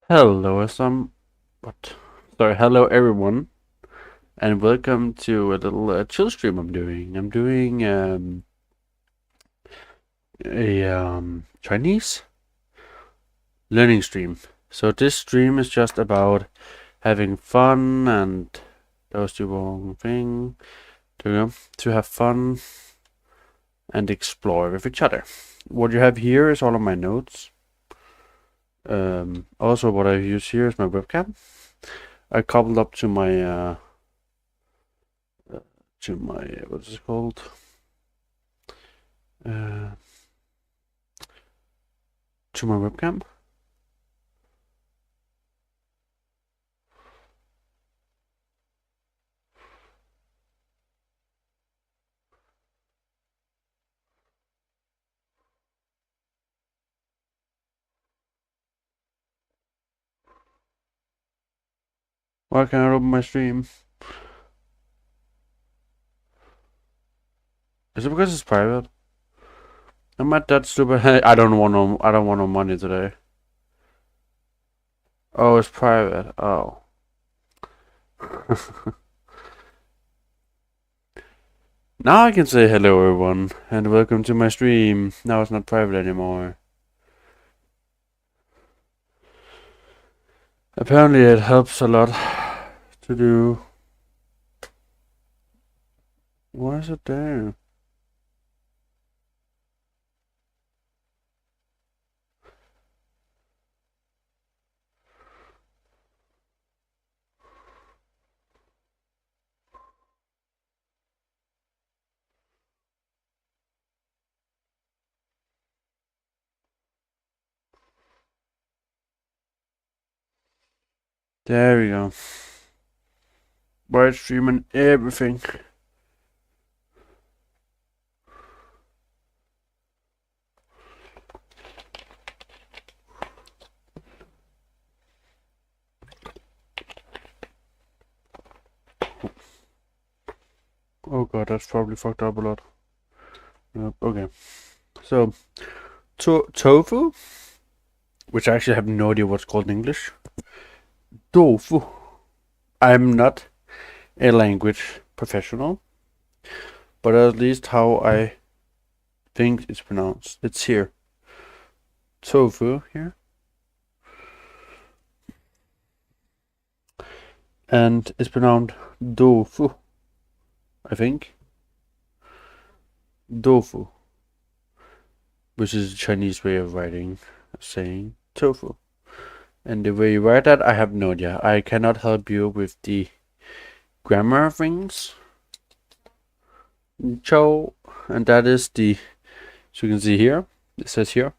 Hello, some what? Sorry, hello everyone, and welcome to a little chill stream I'm doing. I'm doing a Chinese learning stream. So this stream is just about having fun and those the wrong thing to have fun and explore with each other. What you have here is all of my notes. Also, what I use here is my webcam. I coupled up to my what is it called? Uh, to my webcam. Why can't I open my stream? Is it because it's private? I'm not that stupid. I don't want no. I don't want no money today. Oh, it's private. Oh. Now I can say hello everyone and welcome to my stream. Now it's not private anymore. Apparently it helps a lot to do. Why is it there? There we go. White streaming everything. Oh god, that's probably fucked up a lot. Okay. So, tofu, which I actually have no idea what's called in English. Tofu. I'm not a language professional, but at least how I think it's pronounced. It's here. Tofu here. And it's pronounced dofu, I think. Dofu, which is a Chinese way of saying tofu. And the way you write that, I have no idea. I cannot help you with the grammar things. Chow, and that is the, so you can see here, it says here,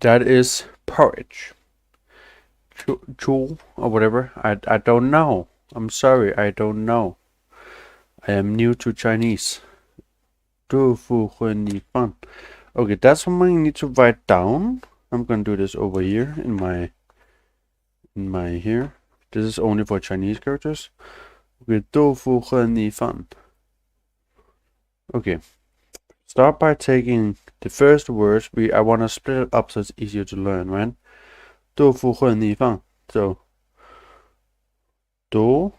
that is porridge. Chu or whatever. I don't know. I'm sorry, I don't know. I am new to Chinese. Du fu ni fan. Okay, that's something I need to write down. I'm gonna do this over here in my here. This is only for Chinese characters. Okay, du fu ni fan. Okay. Start by taking the first words. I wanna split it up so it's easier to learn, right? 豆腐混逆放. So, 豆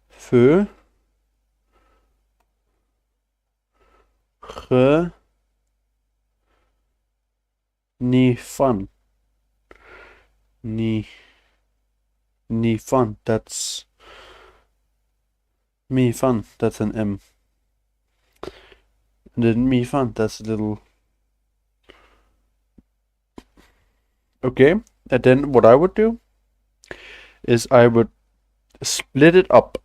腐和逆放. Ni fan. That's mi fan. That's an M. And then mi fan. That's a little. Okay. And then what I would do is I would split it up.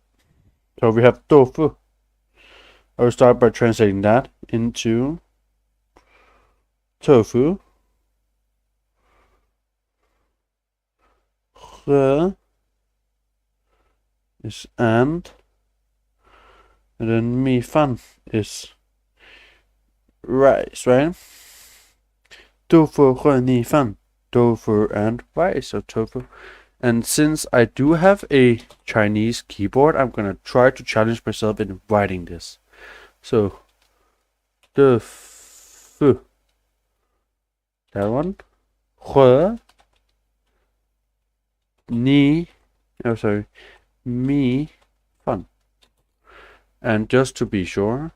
So we have tofu. I would start by translating that into tofu. He is and then mi fan is rice, right? Tofu 混逆饭, tofu and rice, so tofu. And since I do have a Chinese keyboard, I'm gonna try to challenge myself in writing this. So, Døfu. That one. Rø. Ni. Oh, sorry. Mi. Fun. And just to be sure,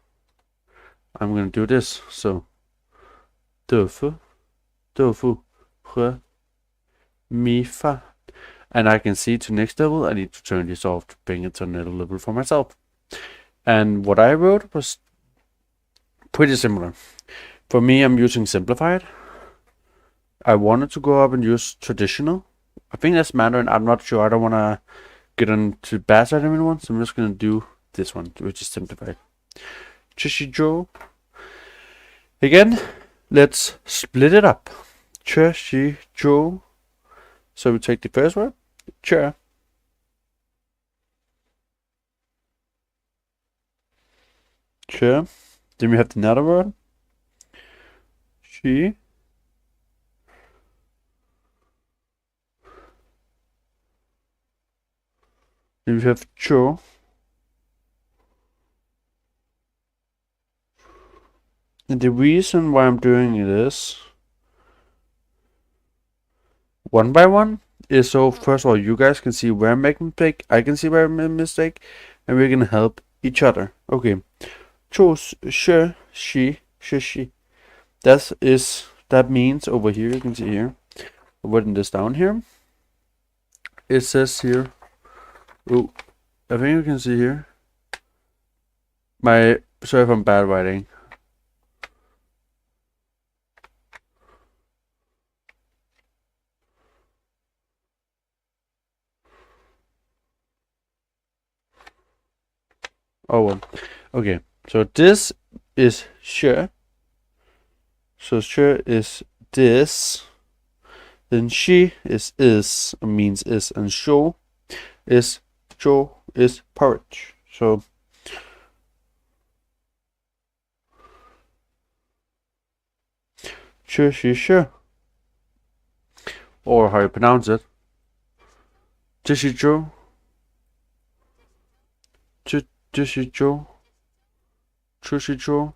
I'm gonna do this. So, døfu. Døfu. Rø. Mi. Fa. And I can see to next level, I need to turn this off to bring it to another level for myself. And what I wrote was pretty similar. For me, I'm using simplified. I wanted to go up and use traditional. I think that's Mandarin. I'm not sure. I don't want to get into bad side of anyone, so I'm just going to do this one, which is simplified. Chishijo. Again, let's split it up. Chishijo. So we take the first word, chair. Chair. Then we have another word, she. Then we have cho. And the reason why I'm doing it is one by one is so first of all you guys can see where I'm making mistake, I can see where I'm making mistake, and we're gonna help each other. Okay. Cho, she. That means over here you can see here. I'm writing this down here. It says here. Oh, I think you can see here. Sorry if I'm bad writing. Oh well. Okay, so this is she. So she is this. Then she is means is, and show is porridge. So she. Or how you pronounce it. Chishijo. Chishijo. Chishijo.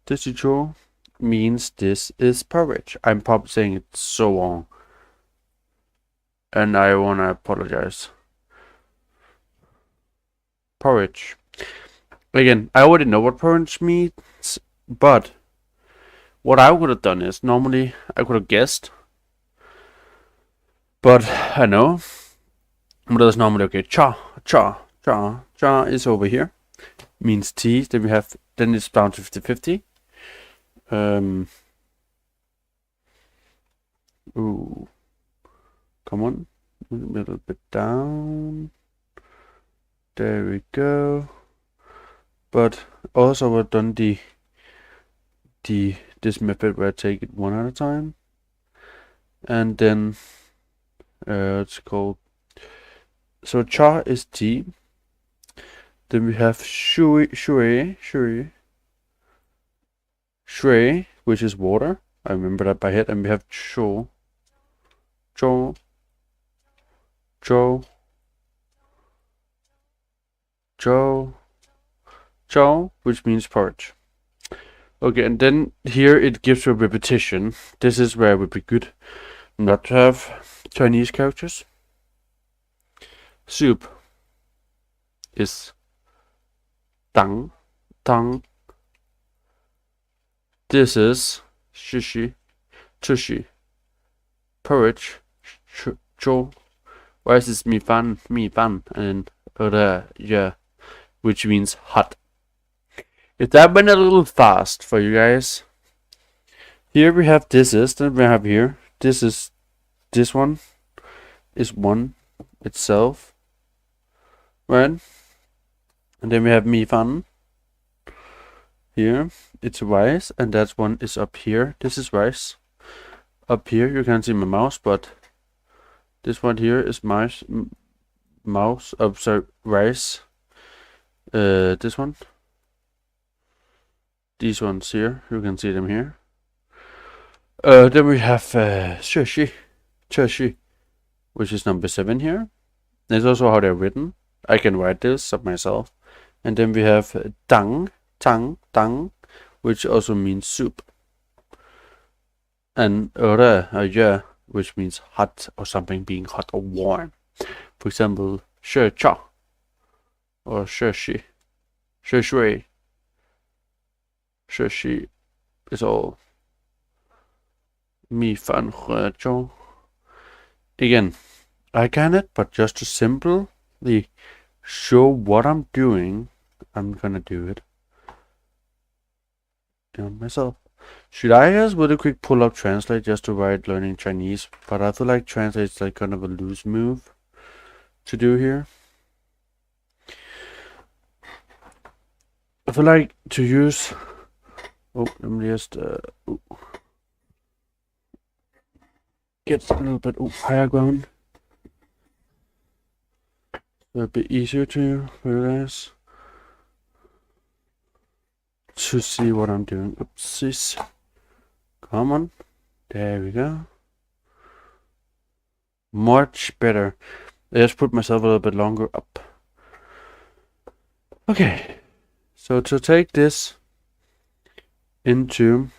Chishijo means this is porridge. I'm probably saying it so wrong, and I wanna apologize. Porridge. Again, I already know what porridge means, but what I would have done is normally I could have guessed, but I know. But that's normally okay. Cha is over here. Means tea. Then it's down to 50-50. Ooh. Come on. A little bit down. There we go. But also I've done this method where I take it one at a time. And then it's called, so cha is tea. Then we have shui, which is water. I remember that by head. And we have cho, which means porridge. Okay, and then here it gives you a repetition. This is where it would be good not to have Chinese characters. Soup is tang. This is tushi. Porridge, cho. Rice is mi fan, and yeah, which means hot. If that went a little fast for you guys, here we have then we have here. This one is one itself, right? And then we have mi fan. Here it's rice, and that one is up here. This is rice. Up here you can't see my mouse, but this one here is rice. This one. These ones here, you can see them here. Then we have Cheshi, which is number 7 here. That's also how they're written. I can write this up myself. And then we have tang, which also means soup. And yeah, which means hot or something being hot or warm. For example, 热炒 or 热水 is all 米饭和粥. Again, I can it, but just to simply show what I'm doing, I'm gonna do it myself. Should I just with a quick pull up translate just to write learning Chinese? But I feel like translate is like kind of a loose move to do here. I feel like to use. Oh, let me just get a little bit higher ground. A bit easier to realize. To see what I'm doing. Oopsies. Come on. There we go. Much better. I just put myself a little bit longer up. Okay. So to take this into,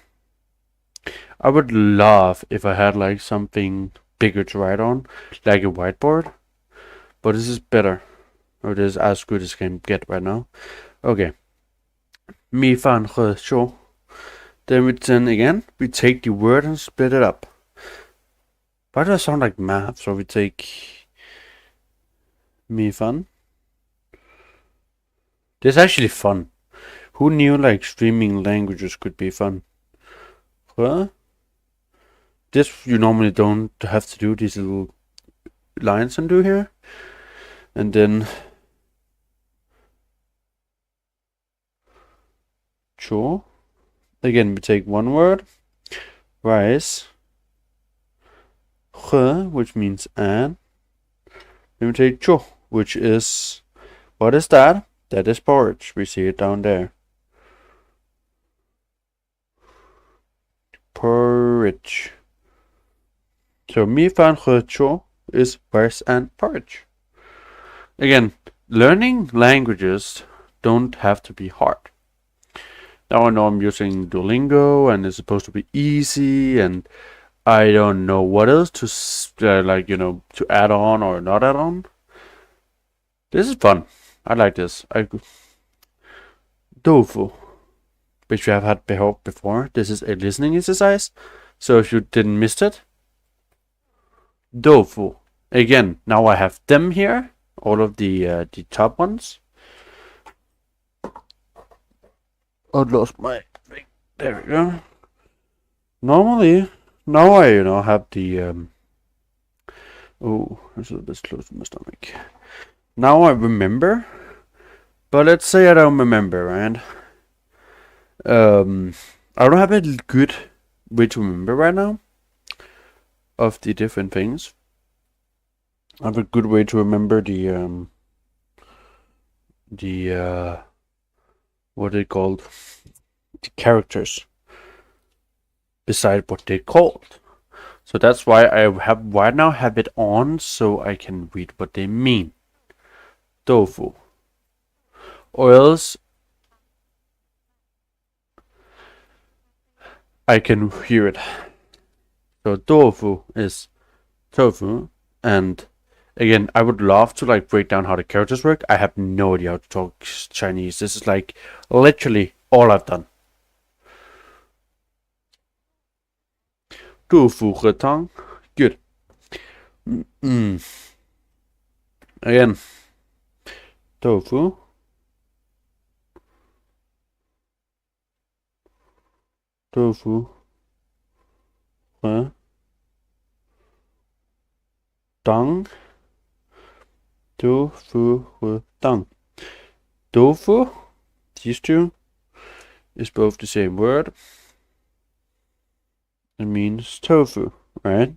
I would love if I had like something bigger to write on, like a whiteboard. But this is better. Or this is as good as I can get right now. Okay. 米饭和粥. Then again, we take the word and split it up. Why does it sound like math? So we take 米饭. This is actually fun. Who knew like streaming languages could be fun? Huh? This you normally don't have to do these little lines and do here. And then 粥. Again, we take one word. Rice. 和, which means and. Then we take 粥, which is, what is that? That is porridge. We see it down there. Porridge. So 米饭和粥 is rice and porridge. Again, learning languages don't have to be hard. Now I know I'm using Duolingo and it's supposed to be easy and I don't know what else to to add on or not add on. This is fun. I like this. Tofu, which we have had before. This is a listening exercise. So if you didn't miss it, tofu. Again, now I have them here. All of the top ones. I lost my thing. There we go. Normally, now I have the oh, it's a little bit close to my stomach. Now I remember, but let's say I don't remember, right? I don't have a good way to remember right now of the different things. I have a good way to remember the what they called the characters beside what they called. So that's why I have right now have it on so I can read what they mean. Tofu. Or else I can hear it. So tofu is tofu, and again, I would love to like break down how the characters work. I have no idea how to talk Chinese. This is like literally all I've done. 豆腐和汤, good. Again, tofu. Tofu. Tang. Tofu. Tang. Tofu, these two, is both the same word. It means tofu, right?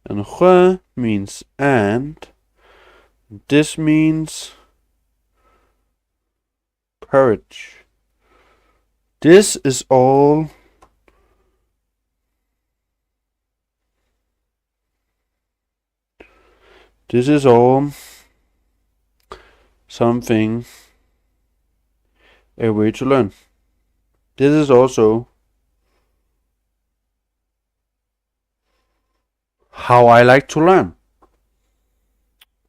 And hua means and. This means porridge. This is all something a way to learn. This is also how I like to learn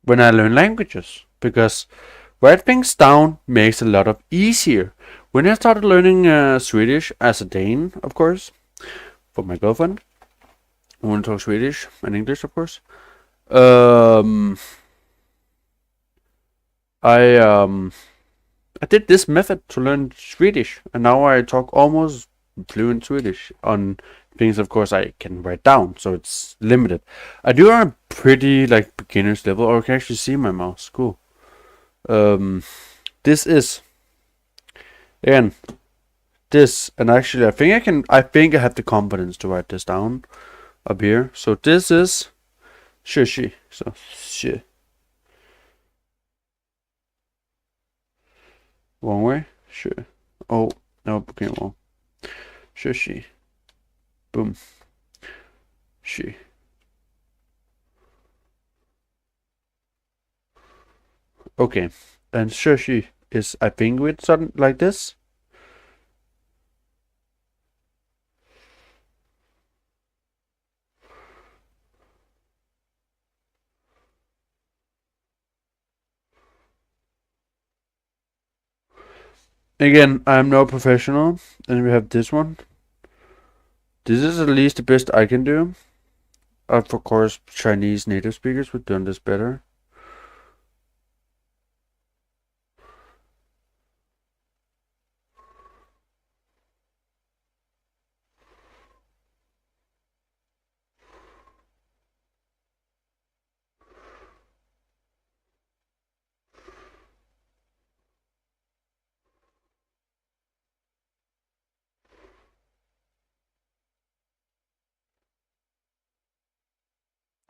when I learn languages, because write things down makes it a lot of easier. When I started learning Swedish as a Dane, of course, for my girlfriend, I want to talk Swedish and English, of course. I did this method to learn Swedish, and now I talk almost fluent Swedish on things, of course, I can write down, so it's limited. I do on a pretty like beginner's level, or I can actually see my mouse. Cool. This is again this, and actually I think I have the confidence to write this down up here. So this is sushi. So shit. Wrong way? Sure. Oh, no, okay, wrong. Sushi. Boom. She. Okay. And sushi is, I think, with something like this. Again, I'm no professional. And we have this one. This is at least the best I can do. Of course, Chinese native speakers would done this better.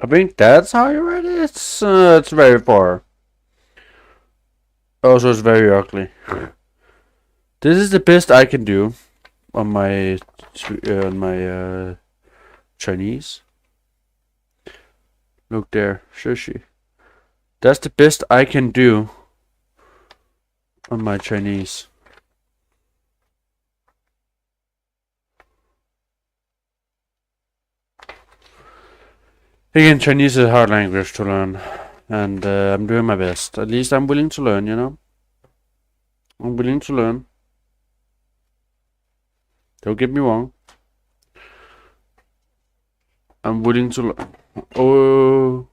I think that's how you write it. It's very far. Also, it's very ugly. This is the best I can do on my Chinese. Look there, sushi. That's the best I can do on my Chinese. Again, Chinese is a hard language to learn, and I'm doing my best. At least I'm willing to learn, you know? I'm willing to learn. Don't get me wrong. I'm willing to learn. Oh,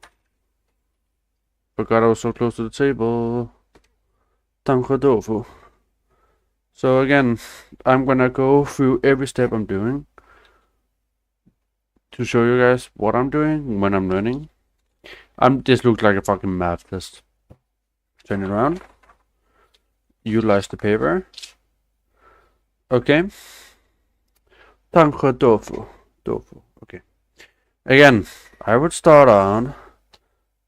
forgot I was so close to the table. Tanghe tofu. So again, I'm gonna go through every step I'm doing to show you guys what I'm doing when I'm learning. This looks like a fucking math test. Turn it around. Utilize the paper. Okay. Tanghe tofu. Tofu. Okay. Again, I would start on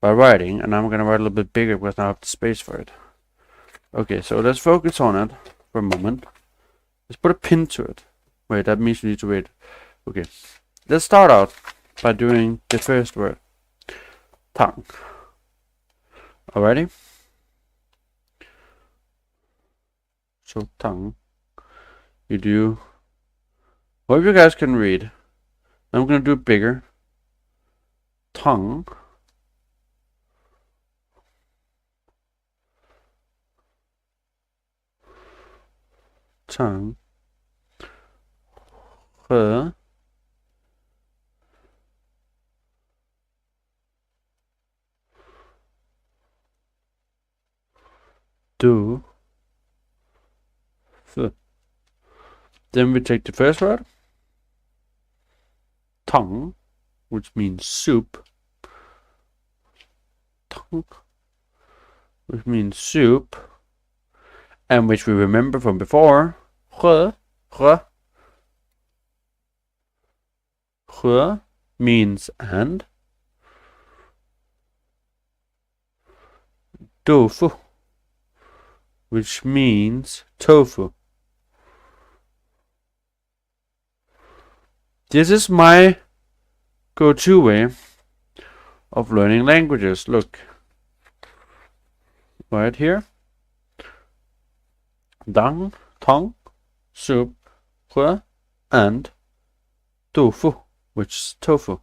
by writing, and I'm gonna write a little bit bigger because I have the space for it. Okay, so let's focus on it for a moment. Let's put a pin to it. Wait, that means we need to wait. Okay, let's start out by doing the first word. Tongue. Alrighty? So tongue. You do. Hope you guys can read. I'm gonna do it bigger. Tongue. Tongue. He. Do. F. Then we take the first word. Tongue, which means soup. Tongue, which means soup. And which we remember from before. He means and. Tofu, which means tofu. This is my go-to way of learning languages. Look, right here. Dang, tang, soup, rø, and tofu, which is tofu.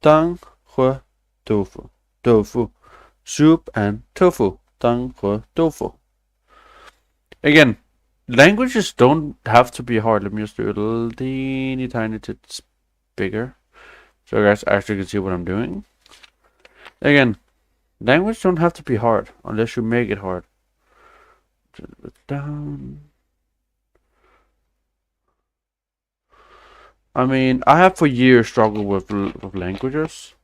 Tang, rø, tofu. Tofu. Soup and tofu. Tang, rø, tofu. Again, languages don't have to be hard. Let me just do a little teeny tiny bit bigger, so you guys actually can see what I'm doing. Again, language don't have to be hard unless you make it hard. Down. I mean, I have for years struggled with languages.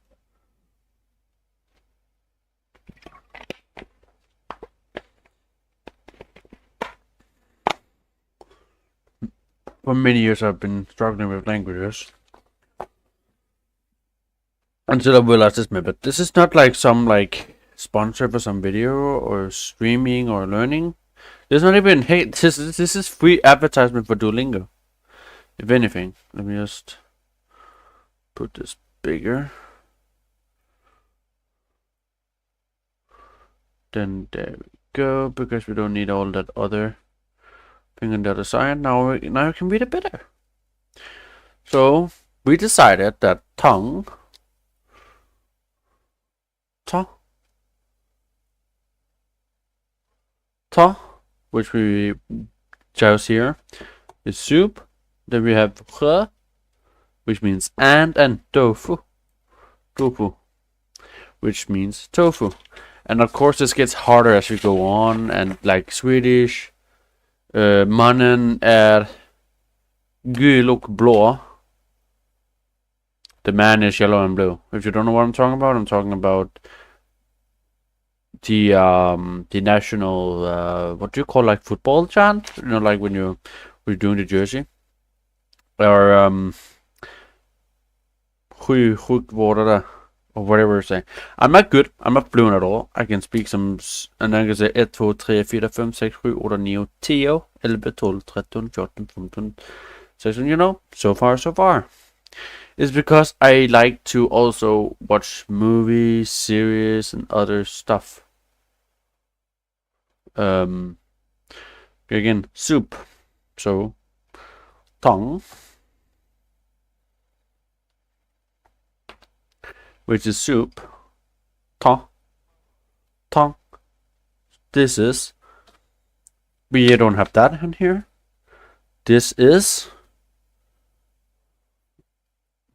For many years I've been struggling with languages. Until I realized this, but this is not like some sponsor for some video or streaming or learning. There's not even this is free advertisement for Duolingo. If anything, let me just put this bigger. Then there we go, because we don't need all that other thing on the other side. Now you can read it better. So we decided that tongue, ta, which we chose here, is soup. Then we have rø, which means and tofu, which means tofu. And of course this gets harder as we go on, and like Swedish, mannen gul och blå. The man is yellow and blue. If you don't know what I'm talking about the national what do you call, like, football chant? You know, like when you're doing the jersey. Or water, or whatever you say. I'm not good. I'm not fluent at all. I can speak some, and I can say 1, 2, 3, 4, 5, 6, 7, 8, 9, 10, 11, 12, 13, 14, 15, 16, you know, so far. It's because I like to also watch movies, series, and other stuff. Again, soup. So, tongue, which is soup. Ta, tongue. This is. We don't have that in here. This is.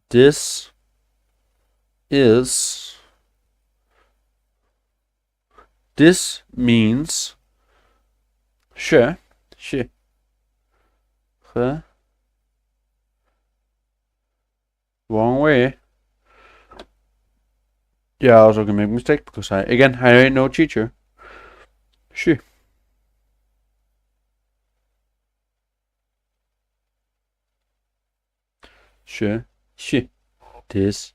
This is. This means. She. Wrong way. Yeah, I also can make a mistake because I ain't no teacher. She. This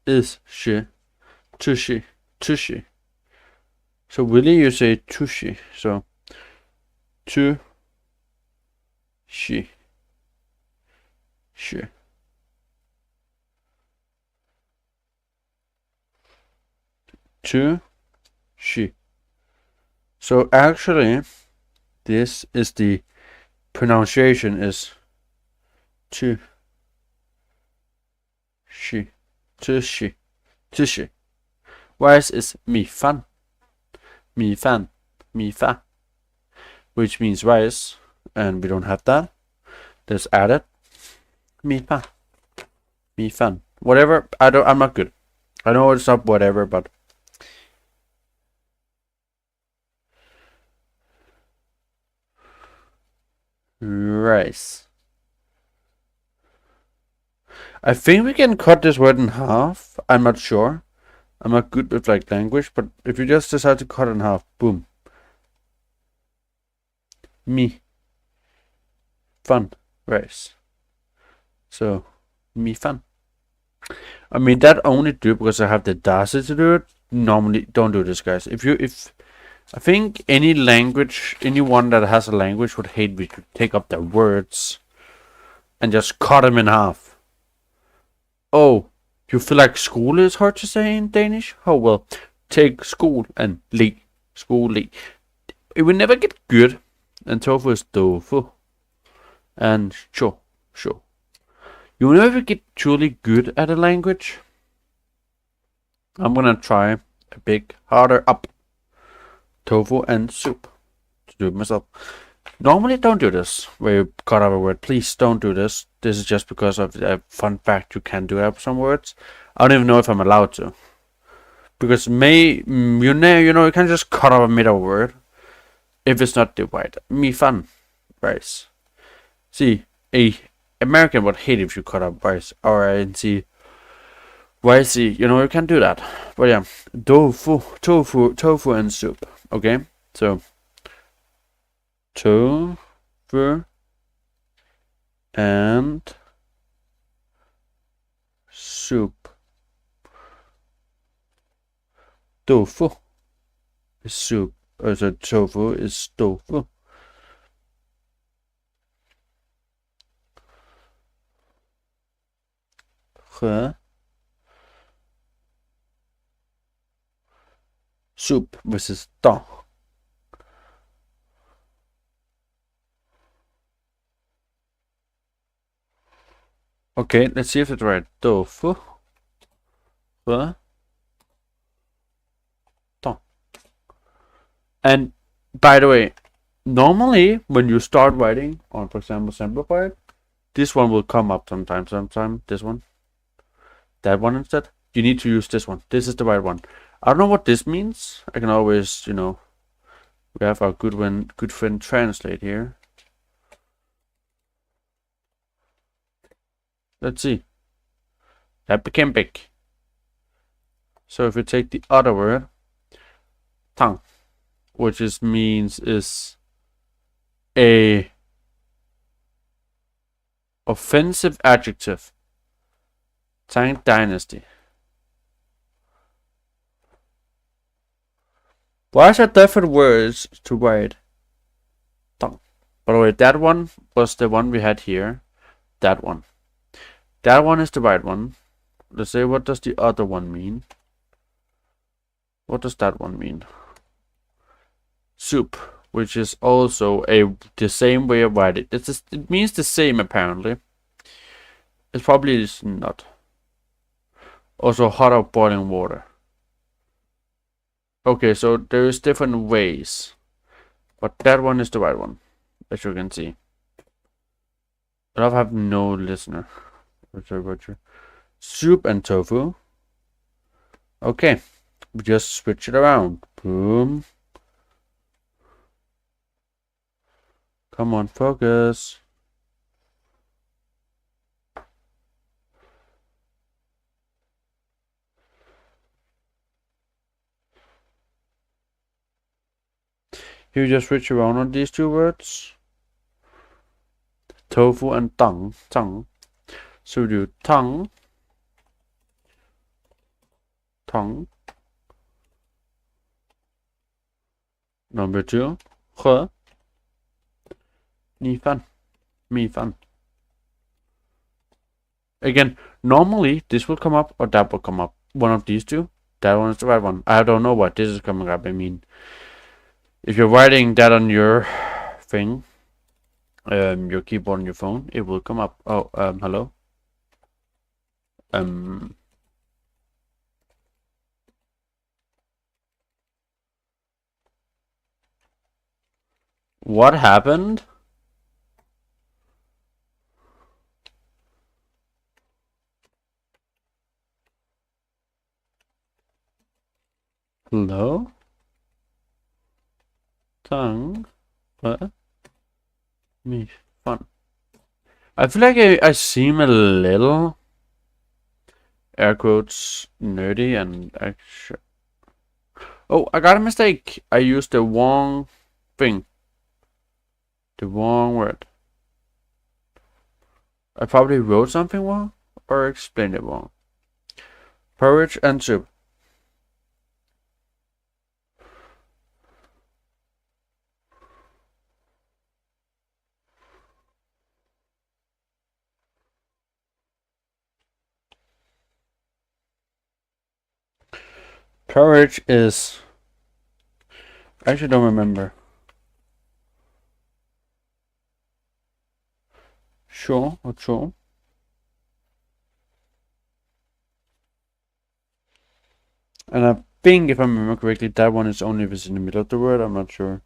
is she. Tushy. So really you say tushy. So to she. To she. So actually this is the pronunciation is to she. Rice is mi fan, which means rice, and we don't have that. Let's add it. Mi fan. Whatever. I'm not good. I know it's not whatever, but rice. I think we can cut this word in half. I'm not sure. I'm not good with like language, but if you just decide to cut it in half, boom. Mi. Fun. Rice. So, mi fun. I mean, that only do it because I have the audacity to do it. Normally, don't do this, guys. I think anyone that has a language would hate me to take up their words and just cut them in half. Oh, you feel like school is hard to say in Danish? Oh well, take school and le. Skole. It will never get good. And tofu is tofu. And sure. You will never get truly good at a language. I'm gonna try a bit harder up. Tofu and soup. To do it myself. Normally don't do this, where you cut out a word. Please don't do this. This is just because of a fun fact you can do have some words. I don't even know if I'm allowed to. Because you know, you can just cut out a middle word if it's not divided. Me fun. Rice. See, a American would hate if you cut out rice. Or and see ricey, you know, you can do that. But yeah, tofu and soup. Okay, so tofu and soup. Tofu is soup. So tofu is tofu. Soup versus da. Okay, let's see if it's right. Tofu. Da. And by the way, normally when you start writing on, for example, Simplified, this one will come up sometimes. This one. That one instead. You need to use this one. This is the right one. I don't know what this means. I can always, you know, we have our good friend translate here. Let's see. That became big. So if we take the other word, tongue, which means is a offensive adjective. Tang Dynasty. Why is there different words to write tongue? By the way, that one was the one we had here. That one. That one is the right one. Let's say, what does the other one mean? What does that one mean? Soup, which is also the same way of writing. It means the same apparently. It probably is not. Also, hot or boiling water. Okay, so there is different ways, but that one is the right one, as you can see. I have no listener. Soup and tofu. Okay, we just switch it around. Boom. Come on, focus. You just switch around on these two words. Tofu and tongue. So we do tongue. Number 2. Mi fan. Again, normally this will come up or that will come up. One of these two. That one is the right one. I don't know what this is coming up. I mean, if you're writing that on your thing, your keyboard on your phone, it will come up. Oh, hello. What happened? Hello? Tongue. Me fun. I feel like I seem a little, air quotes, nerdy and actually. Oh, I got a mistake. I used the wrong thing. The wrong word. I probably wrote something wrong or explained it wrong. Porridge and soup. Porridge is I actually don't remember. Sure or sure? And I think, if I remember correctly, that one is only if it's in the middle of the word. I'm not sure.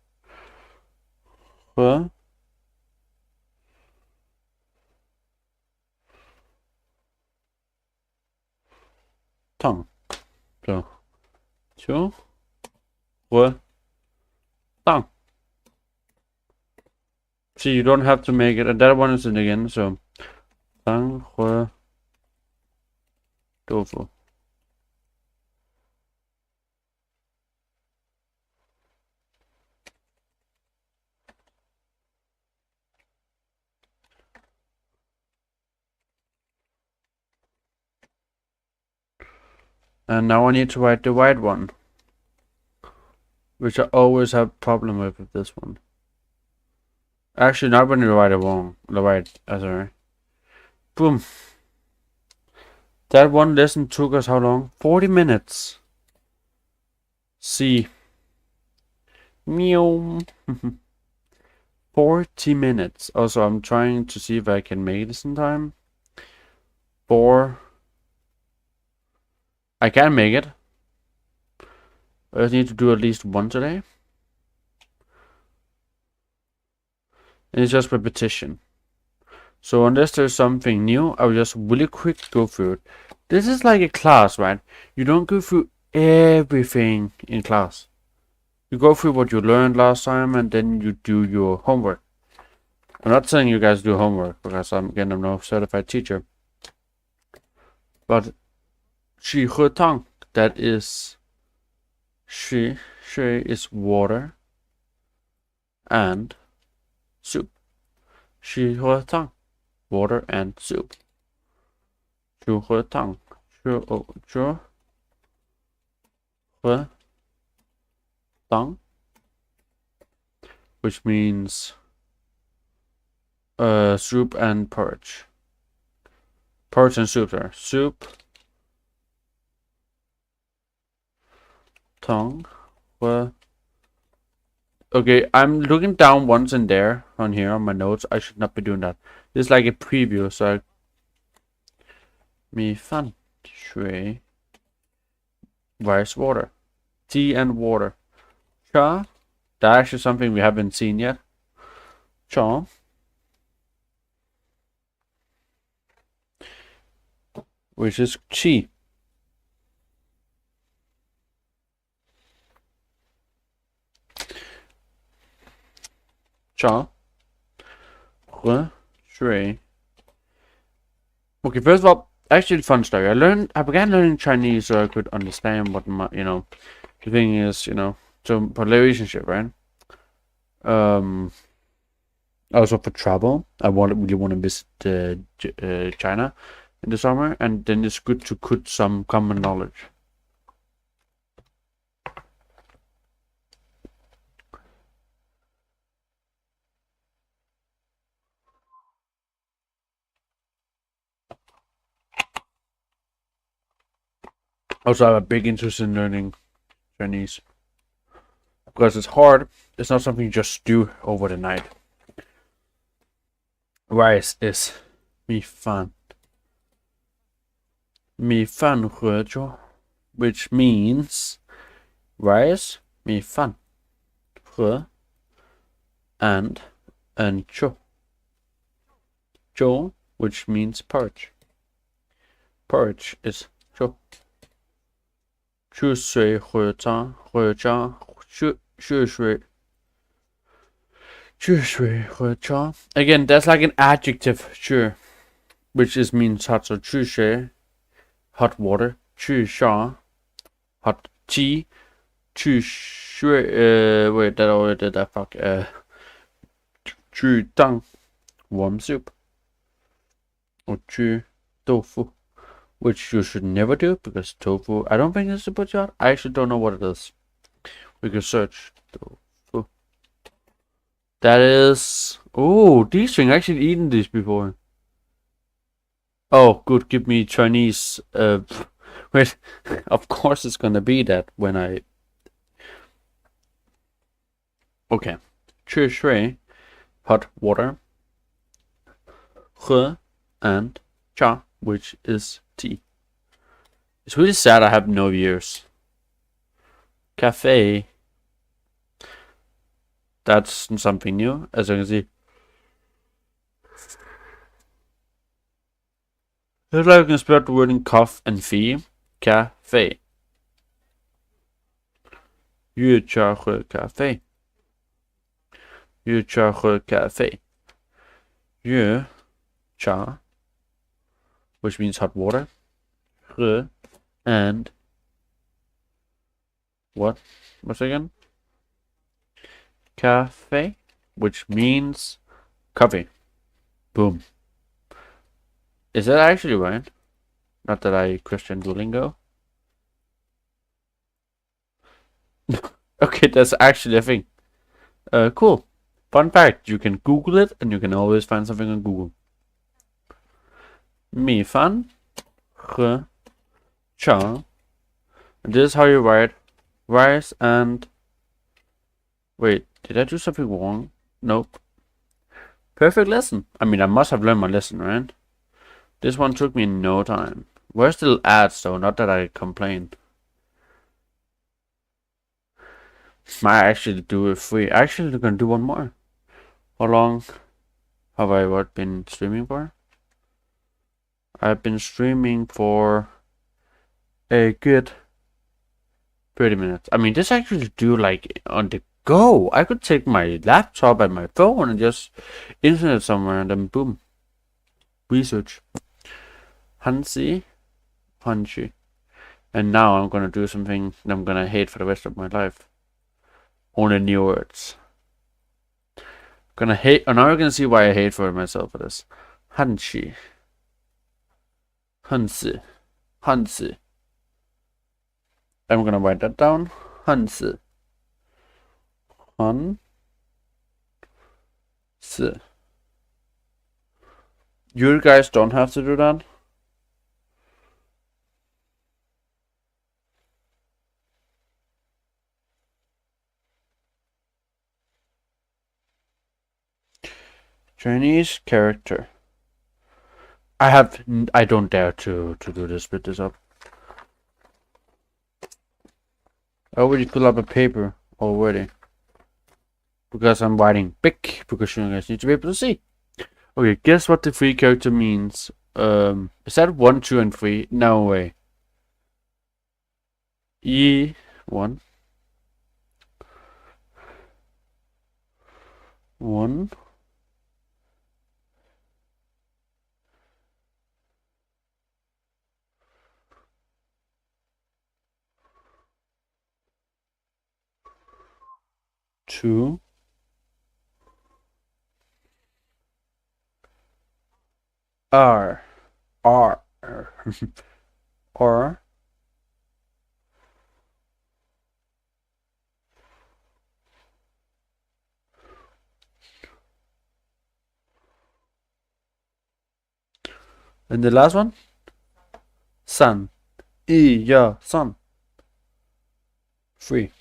Huh? Tongue. So, sure. What? Tongue. See, you don't have to make it. And that one is in again. So, tongue, tofu. And now I need to write the white one, which I always have problem with this one. Actually, not when you write it wrong. The right, sorry. Boom. That one lesson took us how long? 40 minutes. See. Meow. 40 minutes. Also, I'm trying to see if I can make this in time. 4. I can make it. I just need to do at least one today. And it's just repetition. So unless there's something new, I'll just really quick go through it. This is like a class, right? You don't go through everything in class. You go through what you learned last time and then you do your homework. I'm not saying you guys do homework because I'm no certified teacher. But 水和汤, that is 水 is water and soup. 水和汤, water and soup. 水和汤, 水和汤, which means soup and porridge. Porridge and soup there. Soup, tongue, okay, I'm looking down once in there on here on my notes. I should not be doing that. This is like a preview, so Mi fan shui rice water. Tea and water. Cha. That's actually something we haven't seen yet. Cha. Which is chi. Cha. Shui. Okay, first of all, actually fun story. I began learning Chinese so I could understand what my, the thing is, so for relationship, right? Also for travel, I really want to visit China in the summer, and then it's good to put some common knowledge. Also, I have a big interest in learning Chinese because it's hard. It's not something you just do over the night. Rice is mi fan. Mi fan huejo, which means rice, mi fan, hu, and cho. Cho, which means porridge. Porridge is cho. 去水火章血水 Again, that's like an adjective, 去, which means hot. So 去水 hot water, 去上 hot tea, 去水 wait, that already did that, fuck. 去汤 warm soup, or 去豆腐, which you should never do because tofu, I don't think it's a put you out. I actually don't know what it is. We can search tofu. That is, oh, these things, I actually eaten this before. Oh, good, give me Chinese. Wait, of course it's gonna be that when I Okay. 去水, hot water. 喝 and 茶, which is tea. It's really sad I have no viewers. Cafe. That's something new, as you can see. Here's like you can spell the word in cough and fee. Cafe. 月茶喝咖啡. 月茶喝咖啡. 月茶, which means hot water. 喝 and what? What's it again? Cafe, which means coffee. Boom. Is that actually right? Not that I Christian Duolingo. Okay, that's actually a thing. Cool. Fun fact, you can Google it and you can always find something on Google. 米饭和茶. And this is how you write rice and... Wait, did I do something wrong? Nope. Perfect lesson. I mean, I must have learned my lesson, right? This one took me no time. Where's the ads though? Not that I complain. Might actually do it free. Actually, we're gonna do one more. How long have I been streaming for? I've been streaming for a good 30 minutes. I mean, this actually do like on the go. I could take my laptop and my phone and just internet somewhere and then boom. Research. Hansi. Hanshi. And now I'm gonna do something that I'm gonna hate for the rest of my life. Only new words. Gonna hate, and now you're gonna see why I hate for myself for this. Hanshi. Hansi. Hansi. I'm gonna write that down. Hansi. Han. Si. You guys don't have to do that. Chinese character. I don't dare to do this, split this up. I already fill up a paper already. Because I'm writing big, because you guys need to be able to see. Okay, guess what the free character means. Is that 1, 2, and 3? No way. E1. 1. Two. R. R. R. And the last one? Sun. Yeah, sun. 3.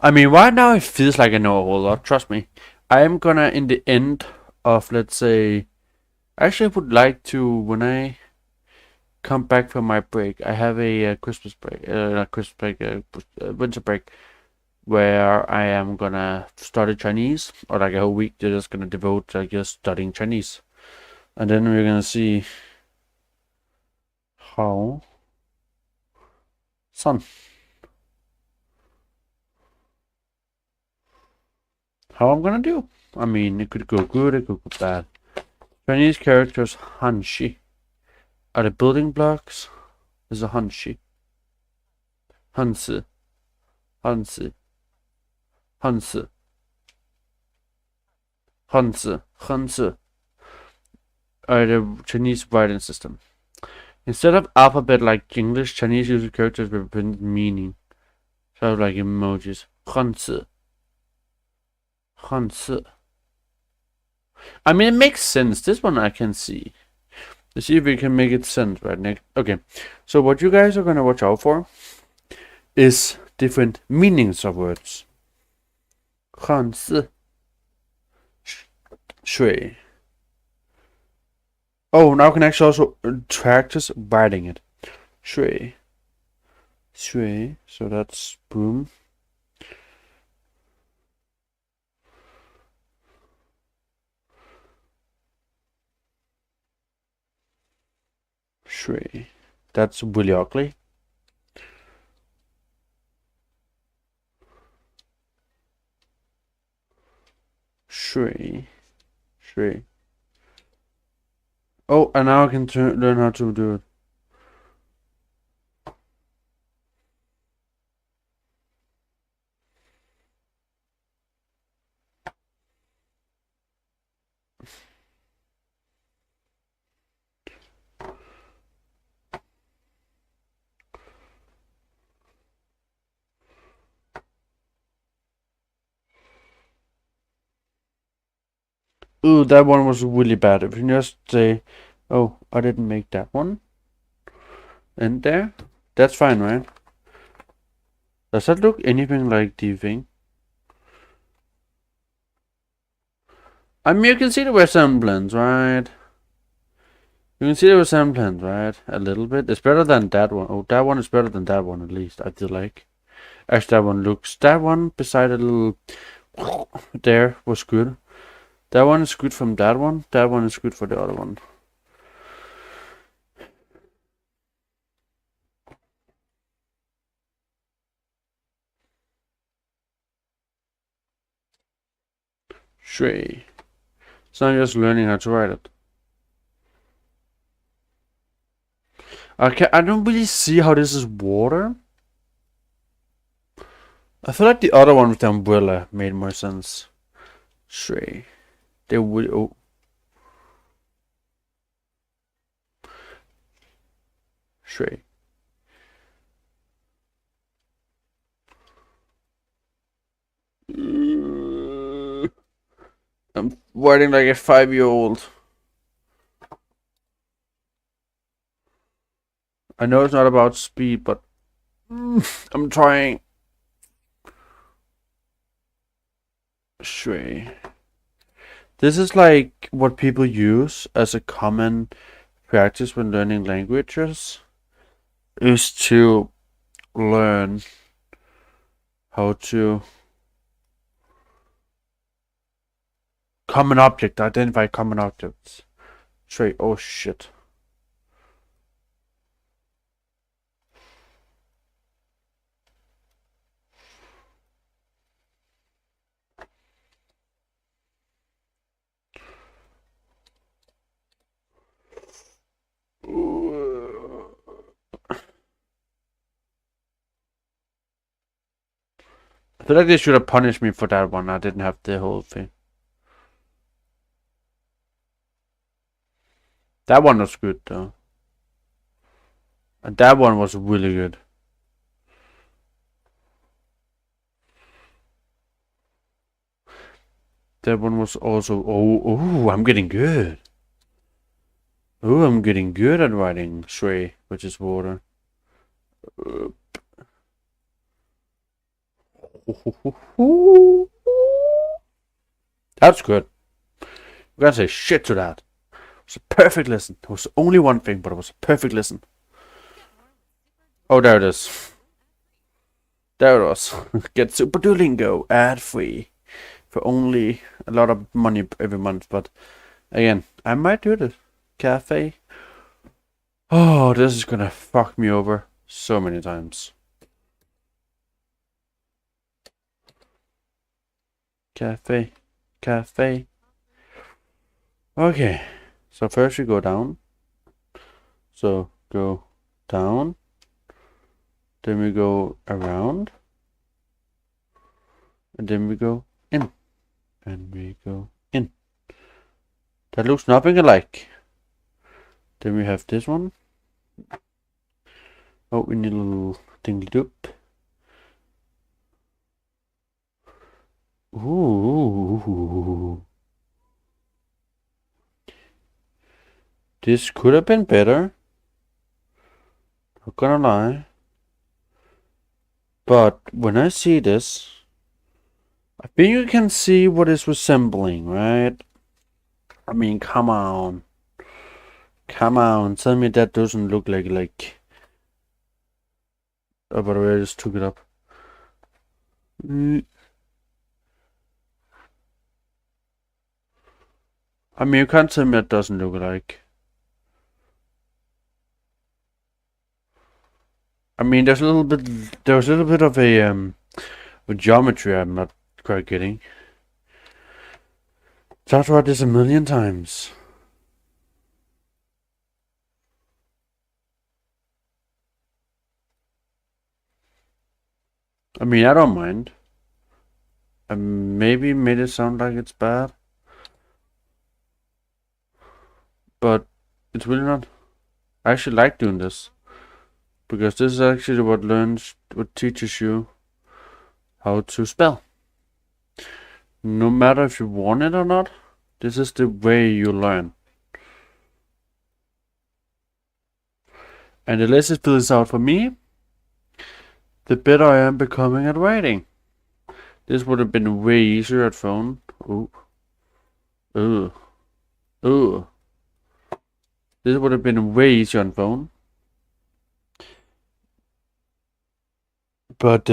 I mean, right now it feels like I know a whole lot, trust me. I am gonna, in the end of, let's say... Actually, I would like to, when I come back from my break, I have a Christmas break, not Christmas break, winter break, where I am gonna study Chinese, or like a whole week, they're just gonna devote to just studying Chinese. And then we're gonna see how sun. How I'm gonna do. I mean, it could go good, it could go bad. Chinese characters, hanshi. Are the building blocks? Is a hanshi. Hansi. Hansi. Hansi. Hansi. Hansi. Are the Chinese writing system. Instead of alphabet like English, Chinese uses characters represent meaning. Sort of like emojis. Hansi. Hansi. I mean, it makes sense. This one I can see. Let's see if we can make it sense right next. Okay, so what you guys are gonna watch out for is different meanings of words. 汉字 shui. Oh, now I can actually also practice writing it. Shui. Shui. So that's broom. Shui. That's really ugly. Shui. Shui. Oh, and now I can learn how to do it. Ooh, that one was really bad. If you just say, oh, I didn't make that one. And there. That's fine, right? Does that look anything like the thing? I mean, you can see the resemblance, right? You can see the resemblance, right? A little bit. It's better than that one. Oh, that one is better than that one, at least, I feel like. Actually, that one looks... That one, beside a little... there, was good. That one is good from that one. That one is good for the other one. Shui. So I'm just learning how to write it. Okay, I don't really see how this is water. I feel like the other one with the umbrella made more sense. Shui. They would... Oh. Shui. I'm writing like a 5-year-old. I know it's not about speed, but I'm trying. Shui. This is like what people use as a common practice when learning languages, is to learn how to identify common objects. Shui. Oh shit. I feel like they should have punished me for that one. I didn't have the whole thing. That one was good though. And that one was really good. That one was also... Oh, I'm getting good. Oh, I'm getting good at writing shui, which is water. That's good. You gotta say shit to that. It was a perfect lesson. There was only one thing, but it was a perfect lesson. Oh, there it is. There it was. Get Super Duolingo ad-free for only a lot of money every month. But again, I might do this. Cafe. Oh, this is gonna fuck me over so many times. Cafe. Cafe. Okay. So first we go down. So go down. Then we go around. And then we go in. And we go in. That looks nothing alike. Then we have this one. Oh, we need a little tingly doop. Ooh. This could have been better. Not gonna lie. But when I see this, I think you can see what it's resembling, right? I mean, come on. Come on, tell me that doesn't look like... Oh, by the way, I just took it up. I mean, you can't tell me that doesn't look like... I mean, there's a little bit of a geometry I'm not quite getting. Talked about this a million times. I mean, I don't mind. I maybe made it sound like it's bad. But it's really not. I actually like doing this. Because this is actually what teaches you how to spell. No matter if you want it or not, this is the way you learn. And the less it fills out for me, the better I am becoming at writing. This would have been way easier at phone. Ooh. Ooh. Ooh. This would have been way easier on phone. But,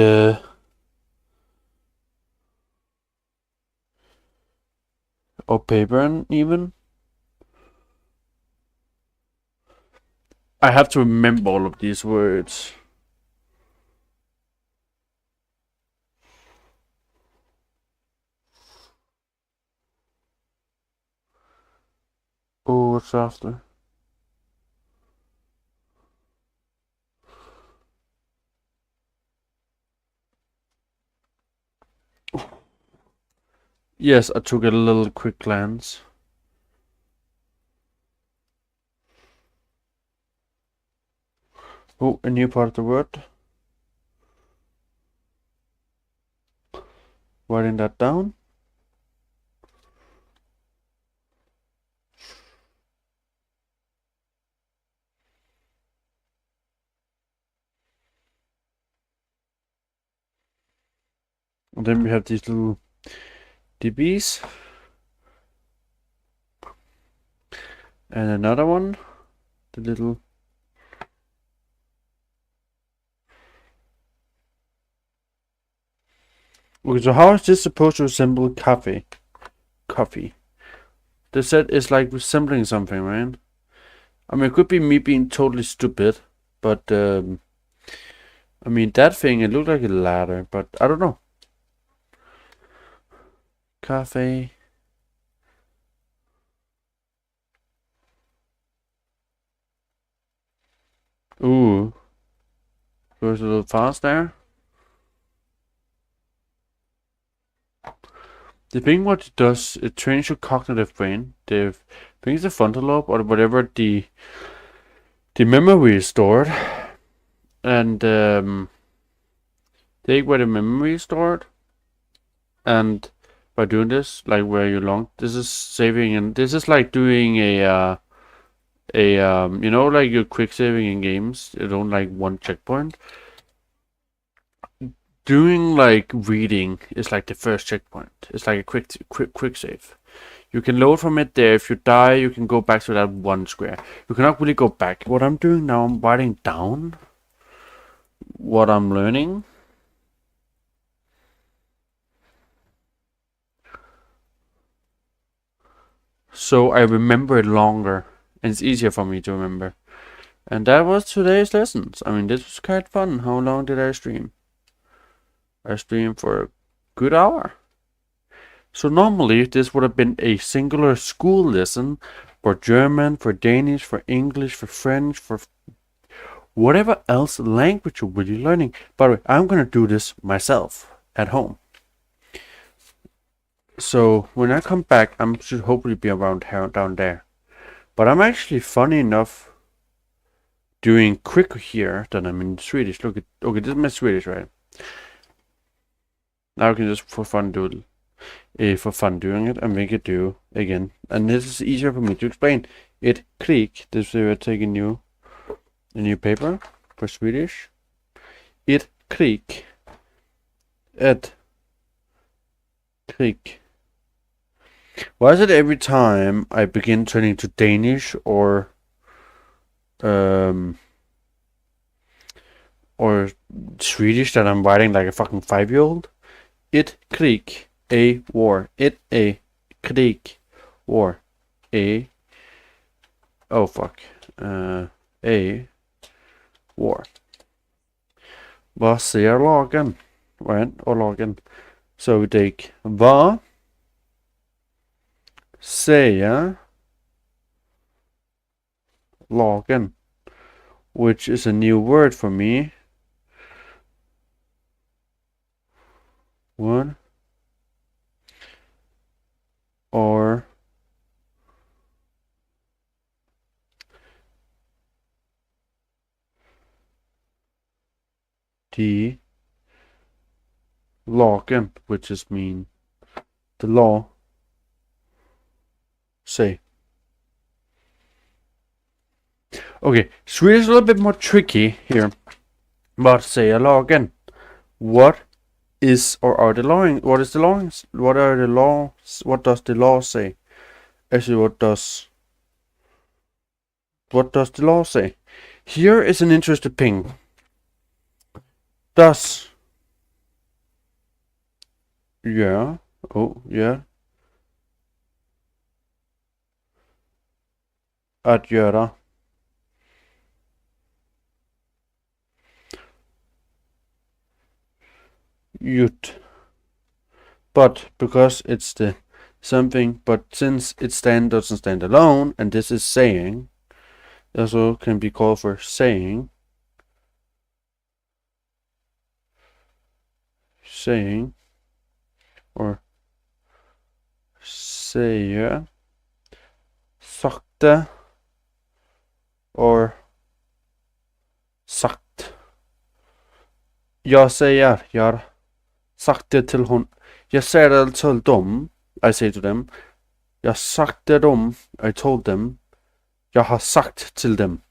or paper even. I have to remember all of these words. Oh, what's after? Yes, I took a little quick glance. Oh, a new part of the word. Writing that down. And then we have these little DBs. And another one. The little... Okay, so how is this supposed to resemble coffee? Coffee. They said it's like resembling something, right? I mean, it could be me being totally stupid, but I mean, that thing, it looked like a ladder, but I don't know. Cafe. Ooh. Goes a little fast there. The thing what it does, it trains your cognitive brain. The thing is the frontal lobe or whatever the memory is stored. And take where the memory is stored. And by doing this, like where you long, this is saving, and this is like doing a you know, like your quick saving in games. You don't like one checkpoint. Doing like reading is like the first checkpoint. It's like a quick save. You can load from it there. If you die, you can go back to that one square. You cannot really go back. What I'm doing now, I'm writing down what I'm learning. So I remember it longer, and it's easier for me to remember. And that was today's lessons. I mean, this was quite fun. How long did I stream? I streamed for a good hour. So normally this would have been a singular school lesson for German, for Danish, for English, for French, for whatever else language you're really learning. By the way, I'm gonna do this myself at home. So when I come back, I should hopefully be around here, down there. But I'm actually funny enough doing quicker here than I'm in Swedish. Look at, okay, this is my Swedish, right? Now I can just for fun do it, for fun doing it and make it do again. And this is easier for me to explain. It krig, this we're taking a new paper for Swedish. It krig. et krig. Why is it every time I begin turning to Danish or Swedish that I'm writing like a fucking 5-year-old? Et krig, a war. Et a krig, war. A. Oh fuck. A war. Vad säger lagen? Right? Och lagen. So we take vad säger lagen, which is a new word for me. What? Or the lagen, which is mean the law, say. Okay, Swedish is a little bit more tricky here. But say lagen. What is or are the law? What is the law? What are the laws? What does the law say? Actually, what does the law say? Here is an interesting thing. Does. Yeah. Oh, yeah. Att göra. Gjort. But because it's the something, but since it doesn't stand alone, and this is saying, also can be called for saying, or säger, sakte, or sagt. Jag säger, jag har sagt det till hon. Jag säger det till dem. I say to them. Jag sagt det dem. I told them. Jag har sagt till dem.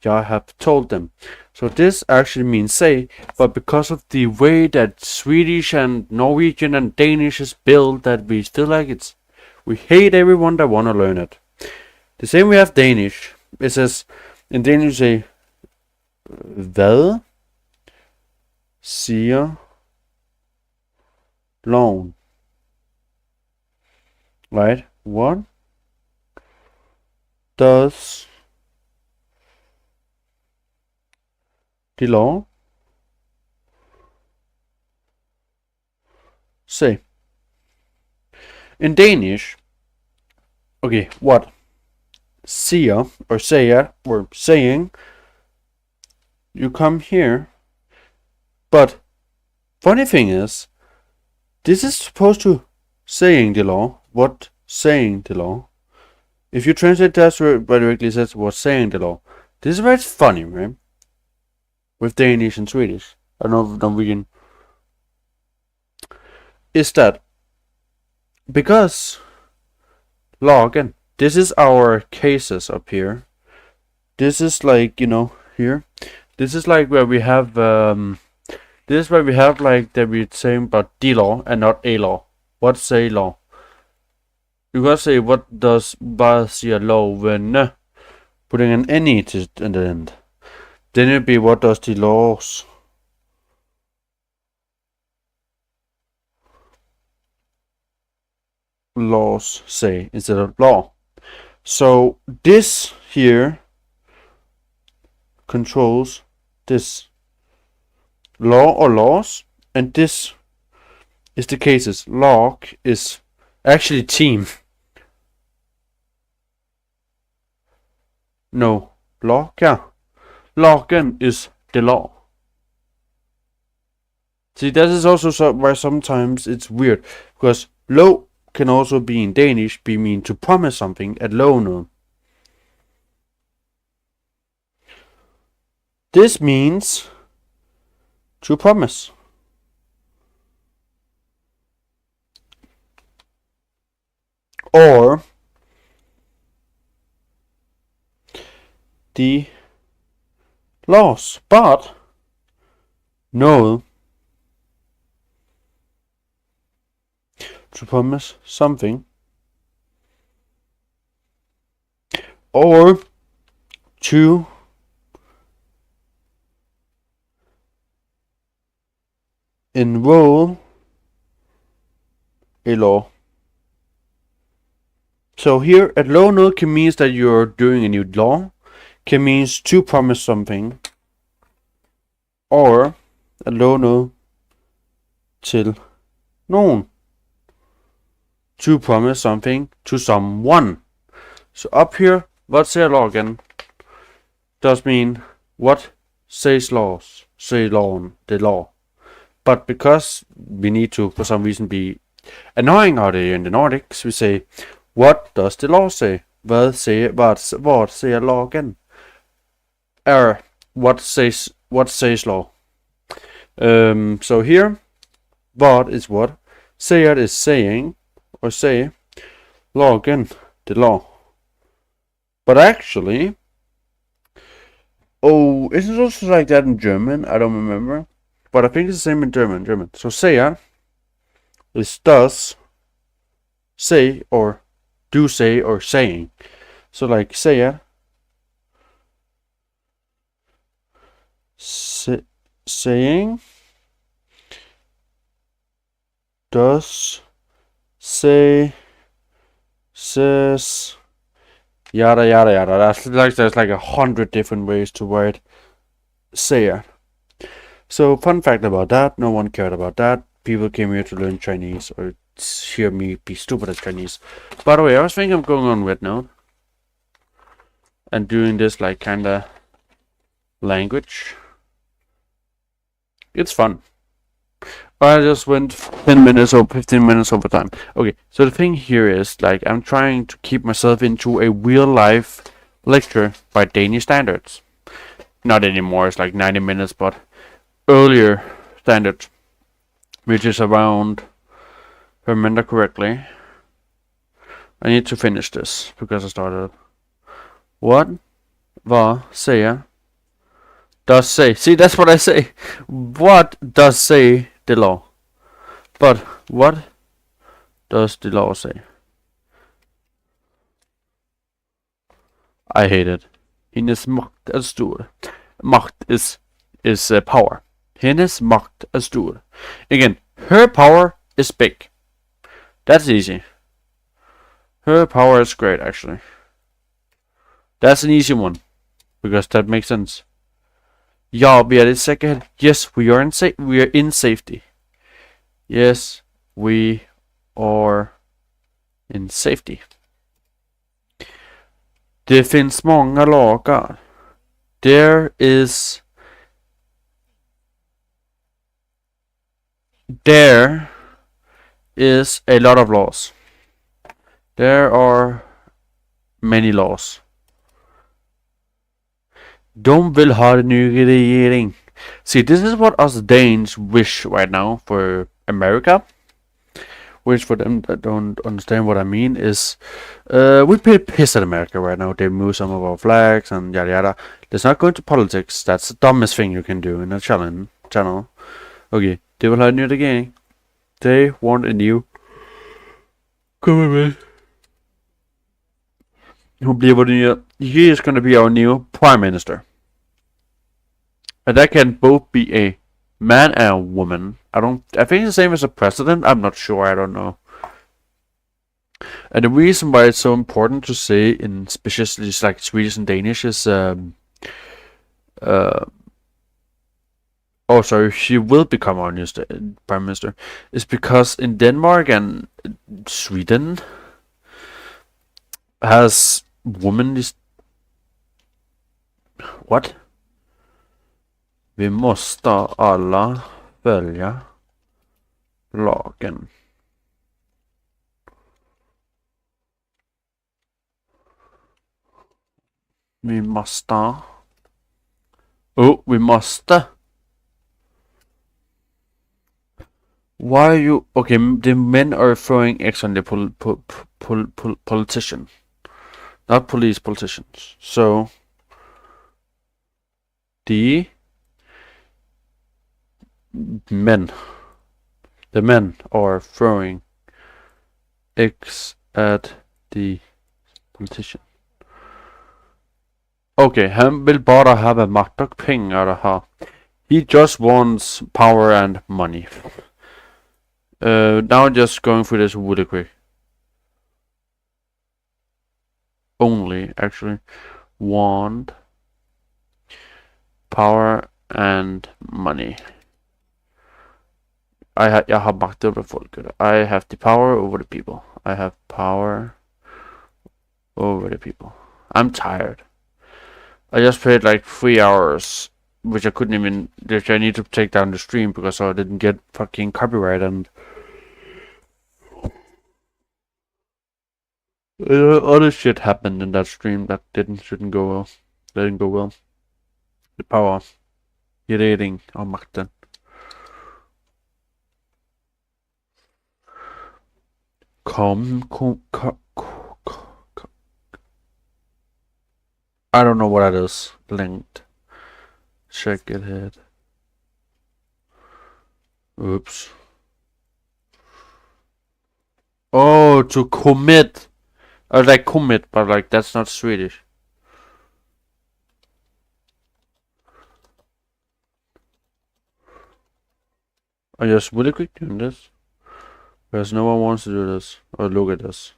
Jag have told them. So this actually means say, but because of the way that Swedish and Norwegian and Danish is built, that we feel like we hate everyone that want to learn it. The same we have Danish. It says, in Danish say, hvad siger loven? Right? What does the law say? In Danish, okay, what? Siger or säger or saying, you come here, but funny thing is, this is supposed to saying the law. What saying the law? If you translate that directly, it says what saying the law. This is where it's funny, right? With Danish and Swedish. I don't know if Norwegian. Is that because lagen, this is our cases up here. This is like, here. This is like where we have this is where we have like that we're saying about the law and not a law. What say law? You gotta say what does Basia law when putting an any to in the end. Then it'd be what does the laws say instead of law. So this here controls this law or laws, and this is the cases. Log is actually team. No, log, yeah. Lagen is the law. See, that is also why sometimes it's weird, because lov can also be in Danish mean to promise something at lovene. This means to promise. Or the laws, but no, to promise something, or to enroll a law. So here at low note can means that you're doing a new law, can means to promise something, or at low note til nogen, to promise something to someone. So up here, what say law again does mean what says laws, say law, the law. But because we need to, for some reason, be annoying out here in the Nordics, we say, what does the law say? Hvad siger lagen? What says law? So here, what is what? Säger is saying, or say, lagen, the law. But actually, isn't it also like that in German? I don't remember. But I think it's the same in German. So säger is does, say, or do say, or saying. So like säger, saying, does, say, says, yada yada yada. There's like 100 different ways to write säger. So fun fact about that, no one cared about that. People came here to learn Chinese or hear me be stupid at Chinese. By the way, I was thinking of going on Red and doing this like kinda language. It's fun. I just went 10 minutes or 15 minutes over time. Okay, so the thing here is like I'm trying to keep myself into a real life lecture by Danish standards. Not anymore, it's like 90 minutes, but earlier standard, which is around, if I remember correctly, I need to finish this because I started. What? Vad säger? Does say. See, that's what I say. What does say the law? But what does the law say? I hate it. Hennes makt är stor. Makt is power. Hennes makt är stor. Again, her power is big. That's easy. Her power is great, actually. That's an easy one, because that makes sense. Ja, vi är i säkerhet. Yes, we are in safety. Yes, we are in safety. Det finns många lagar. There is a lot of laws. There are many laws. De vill ha en ny regering. See, this is what us Danes wish right now for America. Which for them that don't understand what I mean is we pay piss at America right now. They move some of our flags and yada yada. Let's not go into politics. That's the dumbest thing you can do in a channel. Okay, they will have a new regering. They want a new government. He is going to be our new prime minister. And that can both be a man and a woman. I think it's the same as a president. I'm not sure. I don't know. And the reason why it's so important to say in especially like Swedish and Danish is she will become our new prime minister, is because in Denmark and Sweden has women is what? Vi måste alla följa lagen. Vi måste. Oh, vi måste. Why are you... Okay, the men are throwing X on the politician. Not police, politicians. So... The men are throwing X at the politician. Okay, han vill bara ha makt och pengar att ha. He just wants power and money. Now just going through this really quick. Only, actually, want power and money. Jag har makt över folket. I have the power over the people. I have power over the people. I'm tired. I just played like 3 hours, which I couldn't even, which I need to take down the stream because I didn't get fucking copyright and other shit happened in that stream that shouldn't go well. Didn't go well. The power. Regering av makten. I don't know what that is. Linked. Check it head. Oops. Oh, to commit. I was like commit, but like that's not Swedish. I just really quick doing this. Because no one wants to do this. Or look at this.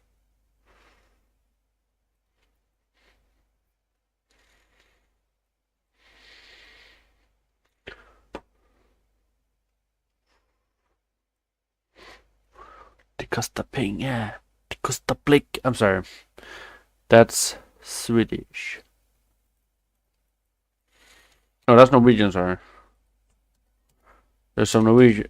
Det kostar pengar. Det kostar blick. I'm sorry. That's Swedish. Oh, that's Norwegian, sorry. There's some Norwegian.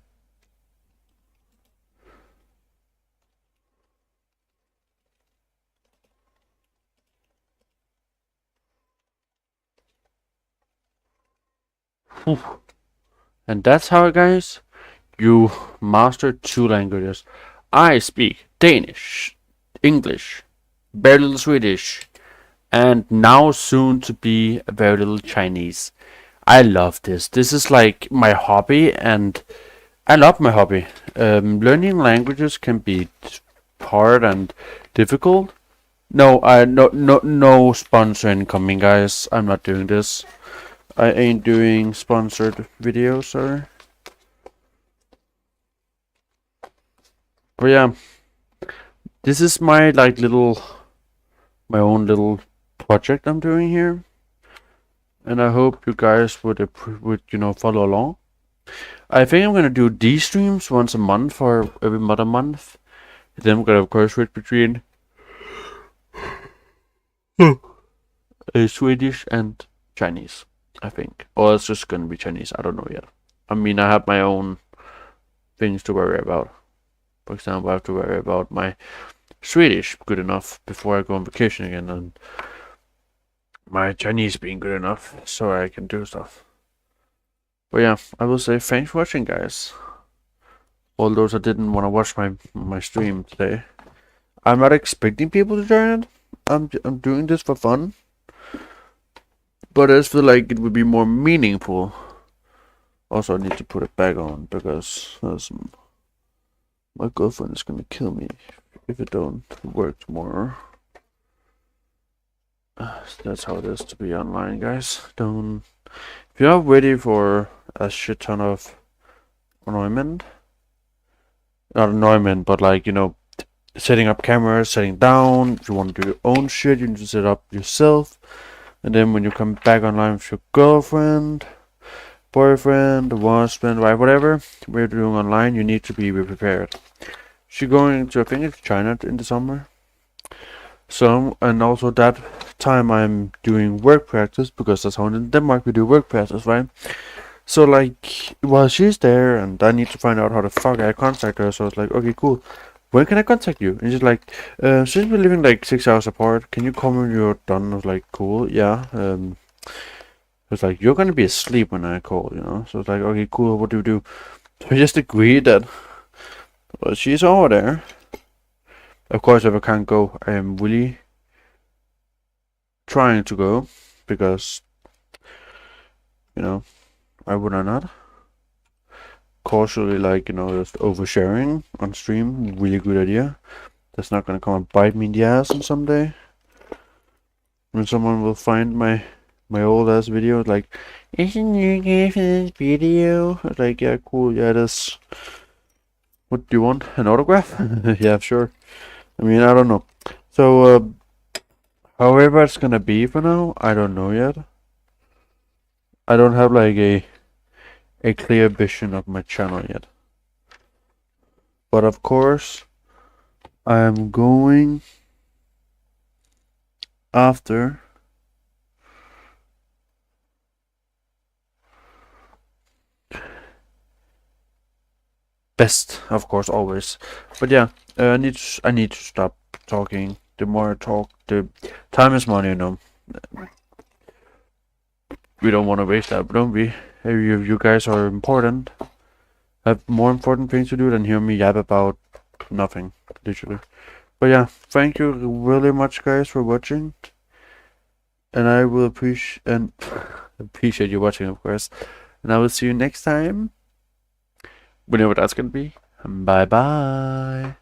And that's how, guys, you master 2 languages. I speak Danish, English, very little Swedish, and now soon to be very little Chinese. I love this. This is like my hobby, and I love my hobby. Learning languages can be hard and difficult. No sponsor incoming, guys. I'm not doing this. I ain't doing sponsored videos, sir. But yeah, this is my my own little project I'm doing here, and I hope you guys would follow along. I think I'm gonna do these streams once a month or every other month. Then we're gonna of course switch between Swedish and Chinese. I think. Or it's just gonna be Chinese. I don't know yet. I mean, I have my own things to worry about. For example, I have to worry about my Swedish good enough before I go on vacation again, and my Chinese being good enough so I can do stuff. But yeah, I will say thanks for watching, guys. All those that didn't want to watch my stream today. I'm not expecting people to join it. I'm doing this for fun. But I just feel like it would be more meaningful. Also, I need to put it back on because my girlfriend is gonna kill me if it don't work tomorrow. That's how it is to be online, guys. If you're not ready for a shit ton of annoyment, not annoyment, but like, setting up cameras, setting down. If you want to do your own shit, you need to set up yourself. And then when you come back online with your girlfriend, boyfriend, husband, wife, whatever we're doing online, you need to be prepared. She's going to, I think it's China in the summer. So, and also that time I'm doing work practice, because that's how in Denmark we do work practice, right? So like, while she's there and I need to find out how the fuck I contact her, so it's like, okay, cool. When can I contact you? And she's like, since we're living like 6 hours apart, can you call me when you're done? I was like, cool, yeah. It's like, you're gonna be asleep when I call, So it's like, okay, cool, what do we do? So I just agreed that, well, she's over there. Of course, if I can't go, I am really trying to go, because, I would not. Cautiously, just oversharing on stream, really good idea. that's not gonna come and bite me in the ass on someday. When someone will find my old ass video, like, isn't you gay for this video? Like, yeah, cool, yeah, it is. What do you want? An autograph? Yeah, sure. I mean, I don't know. So, however it's gonna be for now, I don't know yet. I don't have like a clear vision of my channel yet. But of course, I am going after best, of course, always. But yeah, I need to stop talking. The more I talk, the time is money, you know. We don't want to waste that, don't we? You guys are important. Have more important things to do than hear me yap about nothing, literally. But yeah, thank you really much, guys, for watching. And I will appreciate you watching, of course. And I will see you next time. Whenever that's gonna be. Bye bye.